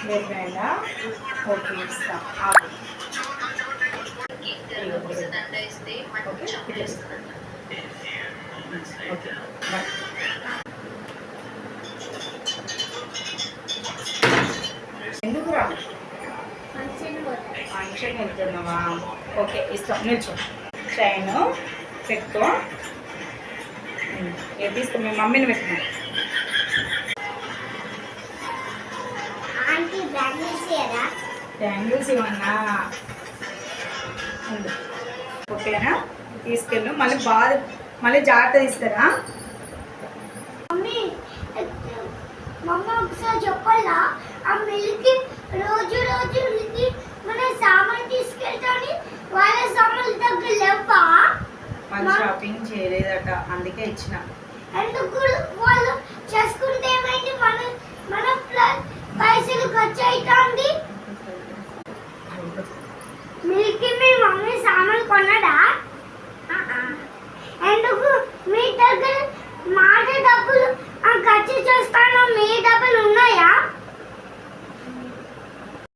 రేపు రండా ఓకే ఇస్తాం ఓకే ఎందుకు రా ఫంక్షన్ వెళ్తున్నావా ఓకే ఇస్తాం నిల్చో చైన్ పెట్టుకో ఏ తీసుకో మీ మమ్మీని పెట్టుకో బ్యాంగిల్స్ ఇవన్నా ఓకేనా తీసుకెళ్ళు మళ్ళీ జాగ్రత్త ఇస్తారా మమ్మ ఒకసారి చెప్పాలా ఆ మిల్కి రోజు మన సామాన్ తీసుకెళ్తాని వాళ్ళ సామాన్ల దగ్గర లేవా వాళ్ళు షాపింగ్ చేయలేదట అందుకే ఇచ్చిన ఎందుకు వాళ్ళు చేసుకుంటే